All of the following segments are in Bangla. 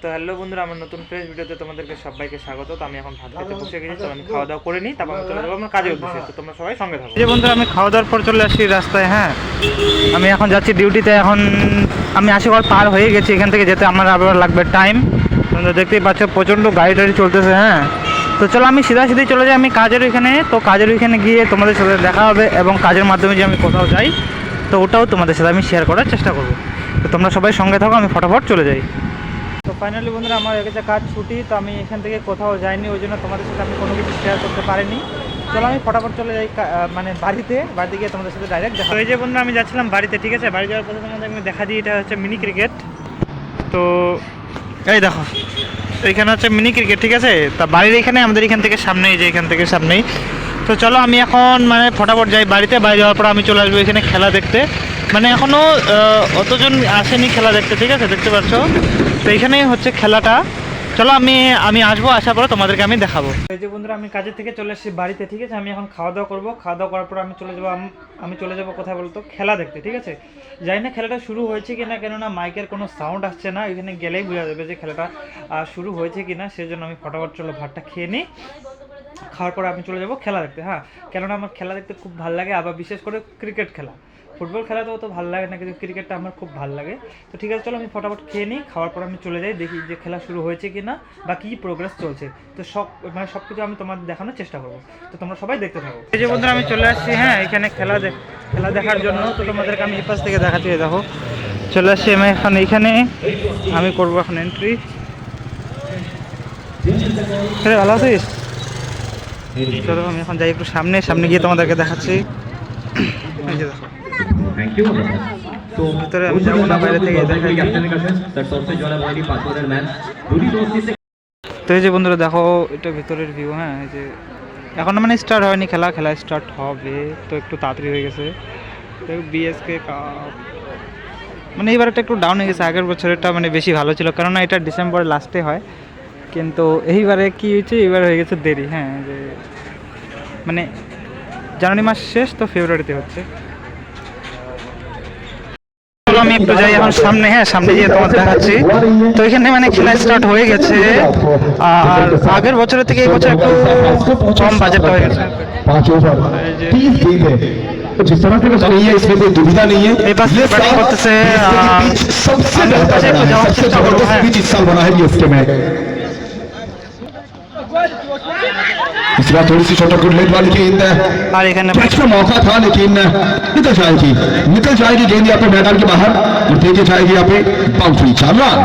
তো হ্যালো বন্ধুরা, আমার নতুন ফ্রেশ ভিডিওতে তোমাদেরকে সবাইকে স্বাগত। তো আমি এখন ভাত খেতে বসে গেছি, তো আমি খাওয়া দাওয়া করে নিই, তারপর আমি চলে যাবো আমার কাজের উদ্দেশ্যে। তো তোমরা সবাই সঙ্গে থাকো। যে বন্ধুরা, আমি খাওয়া দাওয়ার পর চলে আসছি রাস্তায়। হ্যাঁ, আমি এখন যাচ্ছি ডিউটিতে। এখন আমি আশীর্বাদ পার হয়ে গেছি, এখান থেকে যেতে আমার আবার লাগবে টাইম। তোমরা দেখতেই পাচ্ছ প্রচণ্ড গাড়ি টাড়ি চলতেছে। হ্যাঁ, তো চলো আমি সিধা চলে যাই আমি কাজের ওইখানে। তো কাজের ওইখানে গিয়ে তোমাদের সাথে দেখা হবে, এবং কাজের মাধ্যমে যে আমি কোথাও যাই তো ওটাও তোমাদের সাথে আমি শেয়ার করার চেষ্টা করবো। তো তোমরা সবাই সঙ্গে থাকো, আমি ফটাফট চলে যাই। তো ফাইনালি বন্ধুরা, আমার একটা কাজ ছুটি, তো আমি এখান থেকে কোথাও যাইনি, ওই জন্য তোমাদের সাথে আমি কোনো কিছু শেয়ার করতে পারিনি। চলো আমি ফটাফট চলে যাই মানে বাড়িতে গিয়ে তোমাদের সাথে ডাইরেক্ট দেখা। তো এই যে বন্ধুরা, আমি যাচ্ছিলাম বাড়িতে, ঠিক আছে। বাড়ি যাওয়ার পথে তোমাদের আমি দেখা দিই, এটা হচ্ছে মিনি ক্রিকেট। তো এই দেখো, এইখানে হচ্ছে মিনি ক্রিকেট, ঠিক আছে। তা বাড়ির এখানে আমাদের এখান থেকে সামনেই, যে এখান থেকে সামনেই। তো চলো আমি এখন মানে ফটাফট যাই বাড়িতে। বাড়ি যাওয়ার পর আমি চলে আসবো এখানে খেলা দেখতে। মানে এখনও অতজন আসেনি খেলা দেখতে, ঠিক আছে, দেখতে পাচ্ছ। তো এইখানেই হচ্ছে খেলাটা। চলো আমি আসবো, আসার পরে তোমাদেরকে আমি দেখাবো। এই যে বন্ধুরা, আমি কাজের থেকে চলে এসেছি বাড়িতে, ঠিক আছে। আমি এখন খাওয়া দাওয়া করবো। খাওয়া দাওয়া করার পর আমি চলে যাবো কোথায় বলতো, খেলা দেখতে, ঠিক আছে। জানি না খেলাটা শুরু হয়েছে কিনা, কেননা মাইকের কোনো সাউন্ড আসছে না। এখানে গেলেই বোঝা যাবে যে খেলাটা শুরু হয়েছে কিনা। সেই জন্য আমি ফটাফট চলো ভাতটা খেয়ে নিই। খাওয়ার পর আমি চলে যাবো খেলা দেখতে। হ্যাঁ, কেননা আমার খেলা দেখতে খুব ভালো লাগে, আবার বিশেষ করে ক্রিকেট খেলা। ফুটবল খেলা তো অত ভালো লাগে না, কিন্তু ক্রিকেটটা আমার খুব ভালো লাগে। তো ঠিক আছে, চলো আমি ফটাফট খেয়ে নিই। খাওয়ার পর আমি চলে যাই, দেখি যে খেলা শুরু হয়েছে কি না বা কী প্রোগ্রেস চলছে। তো সব কিছু আমি তোমাদের দেখানোর চেষ্টা করবো। তো তোমরা সবাই দেখতে থাকো। এই যে বন্ধুরা, আমি চলে আসছি, হ্যাঁ, এখানে খেলা দেখার জন্য। তো তোমাদেরকে আমি এই পাশ থেকে দেখাচ্ছি। দেখো, চলে আসছি আমি এখন এইখানে। আমি করবো এখন এন্ট্রি। ভালো আছিস? চলো আমি এখন যাই একটু সামনে গিয়ে তোমাদেরকে দেখাচ্ছি। এই যে দেখো, তো ভিতরে আমি যাবো না, বাইরে থেকে তো এই যে বন্ধুরা দেখো, এটা ভিতরের ভিউ। হ্যাঁ, এই যে এখন মানে স্টার্ট হয়নি খেলা স্টার্ট হবে, তো একটু তাড়াতাড়ি হয়ে গেছে। তো বিএসকে কাপ মানে এবার একটু ডাউন হয়ে গেছে। আগের বছরেরটা মানে বেশি ভালো ছিল, কেননা এটা ডিসেম্বরের লাস্টে হয়। কিন্তু এইবারে কি হয়েছে, এবার হয়ে গেছে দেরি। হ্যাঁ, যে মানে জানুয়ারি মাস শেষ, তো ফেব্রুয়ারিতে হচ্ছে। আমি একটু যাই এখন সামনে। হ্যাঁ, সামনে গিয়ে তোমাদের দেখাচ্ছি। তো এখানে মানে খেলা স্টার্ট হয়ে গেছে, আর আগের বছরের থেকে এই বছর একটু কম বাজেটটা হয়ে গেছে। जिस तरह से नहीं है, इसमें कोई दुविधा नहीं है। এই পাশে ব্যাটিং করতেছে सबसे जबरदस्त पिच इस साल बना है यूएसके में। इस बार थोड़ी सी शॉट गुड वाली गेंद আর এখানে का मौका था, लेकिन निकल जाएगी गेंद यहाँ पे मैदान के बाहर और तेजी जाएगी यहाँ पे बाउंड्री। 4 रन।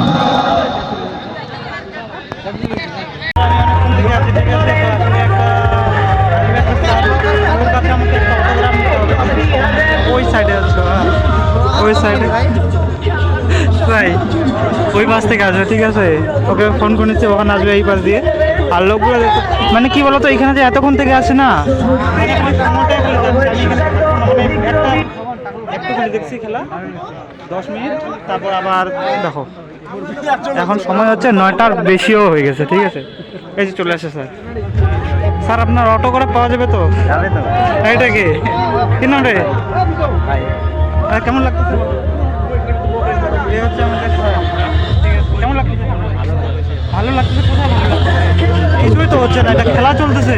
ওই সাইডে আছো, ওই সাইডে তাই ওই পাশ থেকে আসবে, ঠিক আছে। ওকে ফোন করেছি, ওখানে আসবে এই পাশ দিয়ে। আর লোকগুলো মানে কি বলতো, এখানে যে এতক্ষণ থেকে আসে না, একটুখানি দেখছি খেলা 10 মিনিট, তারপর আবার দেখো এখন সময় হচ্ছে 9টার বেশিও হয়ে গেছে, ঠিক আছে। এই যে চলে আসে স্যার আপনার অটো করে পাওয়া যাবে তো? এইটা কি নাম রে? কেমন লাগতেছে? কেমন লাগতেছে? ভালো লাগতেছে? কোথায় ভালো লাগতেছে? কিছুই তো হচ্ছে না, এটা খেলা চলতেছে।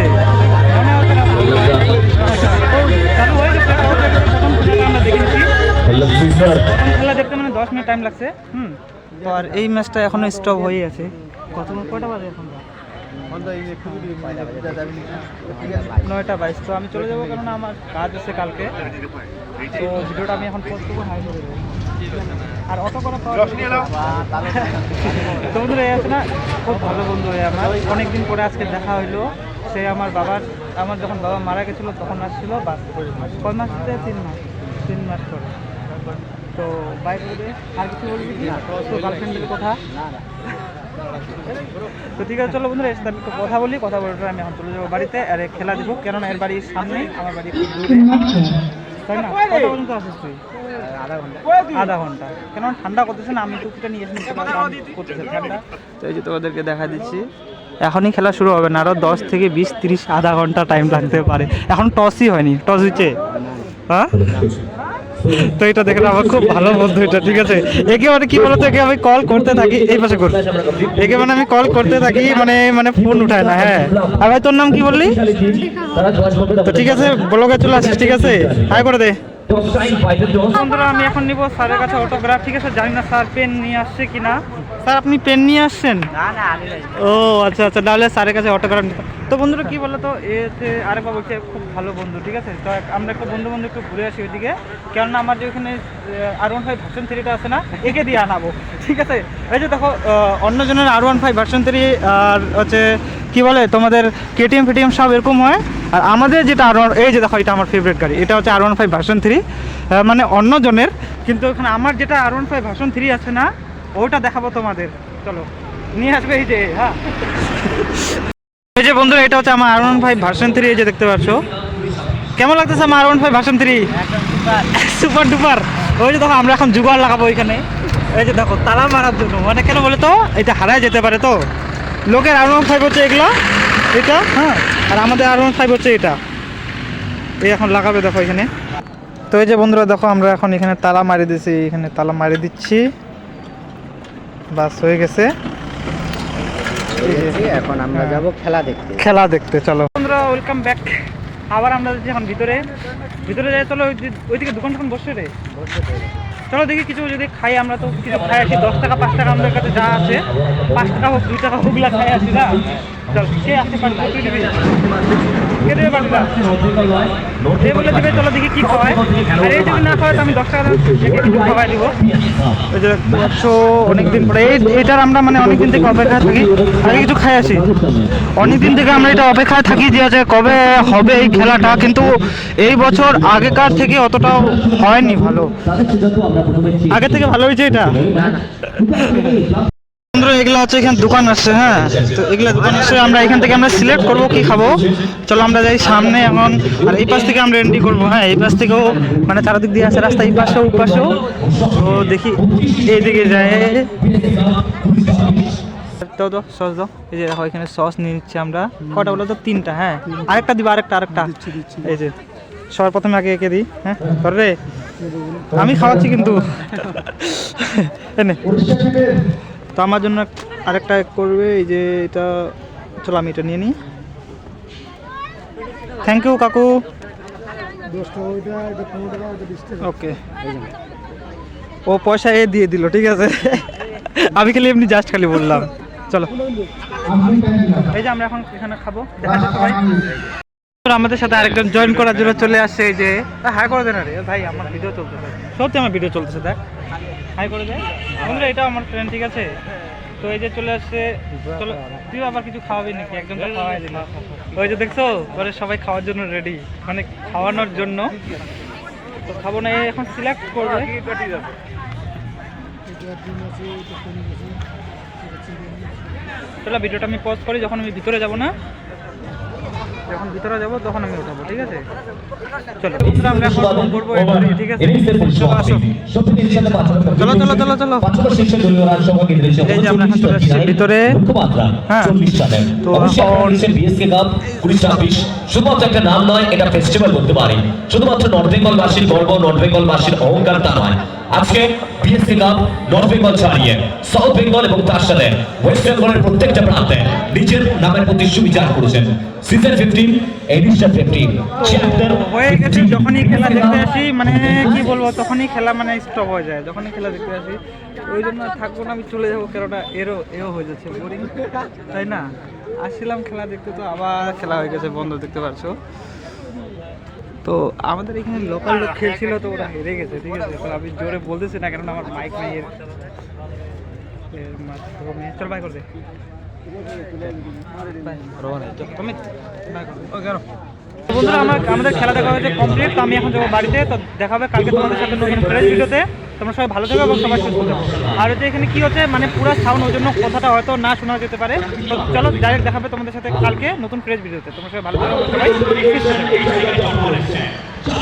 খেলা দেখতে মানে 10 মিনিট টাইম লাগছে। তো আর এই ম্যাচটা এখনো স্টপ হয়ে আছে। কয়টা বাজে এখন? 9:22। তো আমি চলে যাবো, কারণ আমার কাজ আছে কালকে। তো ভিডিওটা আমি এখন পোস্ট করবো, হাই করে দেবো। আর অটো করা তো বন্ধুরা, এই আছে না, খুব ভালো বন্ধু হয়ে আমার অনেকদিন পরে আজকে দেখা হইলো। সে আমার যখন বাবা মারা গেছিলো তখন আসছিলো। বাস কয় মাস? 3 মাস পরে। তো বাইক করে আর কিছু বলবি কি? তো গার্লফ্রেন্ডের কথা। তো ঠিক আছে, চলো বন্ধুরা, এর সাথে একটু কথা বলি। কথা বলার আমি এখন চলে যাবো বাড়িতে। আর খেলা দিব, কেননা এর বাড়ির সামনে, আমার বাড়ি খুব দূরে, তাই না? কত পর্যন্ত আসিস তুই? আধা ঘন্টা। কেন ঠান্ডা করতেছে না, আমি টুপিটা নিয়ে এসে করতেছে ঠান্ডা। তো এই যে তোমাদেরকে দেখা দিচ্ছি, এখনই খেলা শুরু হবে না, আরও 10 থেকে 20-30 আধা ঘন্টা টাইম লাগতে পারে। এখন টসই হয়নি। টস হচ্ছে? হ্যাঁ, তো এটা দেখে আমার খুব ভালো বন্ধু এটা, ঠিক আছে। একে মানে কি বলতো, একে আমি কল করতে থাকি, এই পাশে কর, একে মানে আমি কল করতে থাকি, মানে মানে ফোন উঠায় না। হ্যাঁ, আর ভাই তোর নাম কি বললি? তো ঠিক আছে, ব্লগে চলে আসিস, ঠিক আছে, হাই করে দে। বন্ধুরা আমি এখন নিব স্যারের কাছে অটোগ্রাফ, ঠিক আছে। জানি না স্যার পেন নিয়ে আসছে কিনা। স্যার আপনি পেন নিয়ে আসছেন? ও আচ্ছা আচ্ছা, তাহলে স্যারের কাছে অটোগ্রাফ নিতে। তো বন্ধুরা কি বলতো, এতে আরেকবার বলছে খুব ভালো বন্ধু, ঠিক আছে। তো আমরা একটু বন্ধু একটু ঘুরে আসি ওইদিকে, কেননা আমার যে ওখানে R15 ভার্সন 3টা আছে না, একে দিয়ে আনাবো, ঠিক আছে। এই যে দেখো অন্যজনের R15 ভার্সন 3 আর হচ্ছে কি বলে তোমাদের KTM ফেটিএম সব এরকম হয়, আর আমাদের যেটা এই যে দেখো, এটা আমার ফেভারিট গাড়ি, এটা হচ্ছে R15 ভার্সন 3, মানে অন্যজনের, কিন্তু ওখানে আমার যেটা R15 ভার্সন 3 আছে না, ওটা দেখাবো তোমাদের। চলো নিয়ে আসবে এই যে। হ্যাঁ, এই যে বন্ধুরা এটা হচ্ছে আমার R15 ভার্সন 3, এই যে দেখতে পাচ্ছ। কেমন লাগতেছে আমার R15 ভার্সন 3? Super duper. ওই যে দেখো আমরা এখন জুগাড় লাগাবো এখানে, এই যে দেখো তালা মারার জন্য, মানে কেন বলে তো এটা হারায় যেতে পারে, তো লোকের R15 হচ্ছে এগুলো, এটা, হ্যাঁ, আর আমাদের R15 হচ্ছে এটা। এই এখন লাগাবে দেখো এখানে। তো এই যে বন্ধুরা দেখো আমরা এখন এখানে তালা মারি দিচ্ছি, এখানে তালা মারি দিচ্ছি, বাস হয়ে গেছে। এখন আমরা যাব খেলা দেখতে। চলো বন্ধুরা, ওয়েলকাম ব্যাক। আবার আমরা যাচ্ছি এখন ভিতরে যাই। চলো ওইদিকে দোকান বসে রে, চলো দেখি কিছু যদি খাই, আমরা তো কিছু খাই আসি। 10 টাকা 5 টাকা আমাদের কাছে যা আছে, 5 টাকা হোক 2 টাকা হোক, খাই আসি না। চল, কে আসতে পারবে? তুই দিবি, কে দেবে পারবি না, এ বলে দিবে। চলো দেখি কি খাওয়ায়, আর এই যদি না খাওয়ায় তো আমি 10 টাকা কিছু খাওয়াই দিব। ওই যে অনেকদিন পরে এটার আমরা মানে অনেকদিন থেকে অপেক্ষায় থাকি, আগে কিছু খাই আসি। অনেকদিন থেকে আমরা এটা অপেক্ষায় থাকি যে আছে কবে হবে এই খেলাটা, কিন্তু এই বছর আগেকার থেকে অতটাও হয়নি ভালো। আগে থেকে ভালো হয়েছে এটা। বন্ধুরা এগুলো হচ্ছে এখানে দোকান আসছে, হ্যাঁ, তো এগুলো দোকান আসছে, আমরা এখান থেকে আমরা সিলেক্ট করবো কি খাবো। চলো আমরা যাই সামনে এখন, আর এই পাশ থেকে আমরা এন্ট্রি করবো। হ্যাঁ, এই পাশ থেকেও মানে চারদিক দিয়ে আছে রাস্তা, এই পাশেও ওই পাশেও। তো দেখি এইদিকে যায়। তো সস দাও, এই যে দেখো এখানে সস নিয়ে নিচ্ছি আমরা। কটা বলো তো? 3টা। হ্যাঁ, আরেকটা দিবা, আরেকটা। এই যে সবার প্রথমে আগে একে দিই। হ্যাঁ রে, আমি খাওয়াচ্ছি কিন্তু। এনে তো আমার জন্য আরেকটা করবে, এই যে এটা। চলো আমি এটা নিয়ে নিই। থ্যাংক ইউ কাকু। ওকে, ও পয়সা এ দিয়ে দিল, ঠিক আছে। আমি খালি এমনি জাস্ট খালি বললাম। চলো এই যে আমরা এখন এখানে খাবো, দেখা যাচ্ছে সবাই। আমাদের সাথে আরেকজন জয়েন করার জন্য চলে আসছে, এই যে হাই করে দেন। আরে ভাই আমার ভিডিও চলতেছে, সত্যি আমার ভিডিও চলতেছে, দেখ হাই করে দেয়। বন্ধুরা এটাও আমার ফ্রেন্ড, ঠিক আছে। তো এই যে চলে আসছে। চলো তুই আবার কিছু খাওয়াবি নাকি? একজন তো খাওয়াই দিল। ওই যে দেখছো, পরে সবাই খাওয়ার জন্য রেডি, মানে খাওয়ানোর জন্য। তো খাবো না, এখন সিলেক্ট করবে। চলো ভিডিওটা আমি পজ করি, যখন আমি ভিতরে যাব না, যখন ভিতরে যাব তখন আমি উঠাবো, ঠিক আছে। চলো বন্ধুরা আমরা এখন ফোন করবো, ঠিক আছে। চলো চলো চলো চলো। এই যে আমরা এখন চলে আসছি ভিতরে। হ্যাঁ, তো শুধুমাত্র একটা নাম নয়, এটা ফেস্টিভ্যাল বলতে পারি। শুধুমাত্র নর্থ বেঙ্গল বাসীর গর্ব, নর্থ বেঙ্গল বাসীর অহংকার তা নয়। আজকে বিএসসি কাপ নর্থ বেঙ্গল ছাড়িয়ে সাউথ বেঙ্গল এবং তার সাথে ওয়েস্ট বেঙ্গলের প্রত্যেকটা প্রান্তে নিজের নামের প্রতি সুবিচার করেছেন। সিজন 15, এডিশন 15 চ্যাপ্টার হয়ে গেছে। যখনই খেলা দেখতে আসি, মানে কি বলবো, তখনই খেলা মানে স্টপ হয়ে যায়। যখনই খেলা দেখতে আসি, ওই জন্য থাকবো না, আমি চলে যাবো। কেনটা এও হয়ে যাচ্ছে বোরিং, তাই না? আসছিলাম খেলা দেখতে, তো আবার খেলা হয়ে গেছে বন্ধ, দেখতে পাচ্ছ। তো আমাদের এখানে লোকাল লোক খেলছিল, তো ওরা হেরে গেছে, ঠিক আছে। তো আমি জোরে বলতেছি না, কারণ আমার মাইক নেই এর মাধ্যমে। চল বাই করে দে। বন্ধুরা আমাদের খেলা দেখা হয়েছে কমপ্লিট। তো আমি এখন যাবো বাড়িতে, তো দেখা হবে কালকে তোমাদের সাথে নতুন ফ্রেশ ভিডিওতে। তোমরা সবাই ভালো থেকো এবং সবাই সুস্থ থাকো। আর হচ্ছে এখানে কি হচ্ছে, মানে পুরো সাউন্ড, ওই জন্য কথাটা হয়তো না শোনা যেতে পারে। তো চলো ডাইরেক্ট দেখাবে তোমাদের সাথে কালকে নতুন ফ্রেশ ভিডিওতে। তোমরা সবাই ভালো থেকো, সবাই সুস্থ থাকো।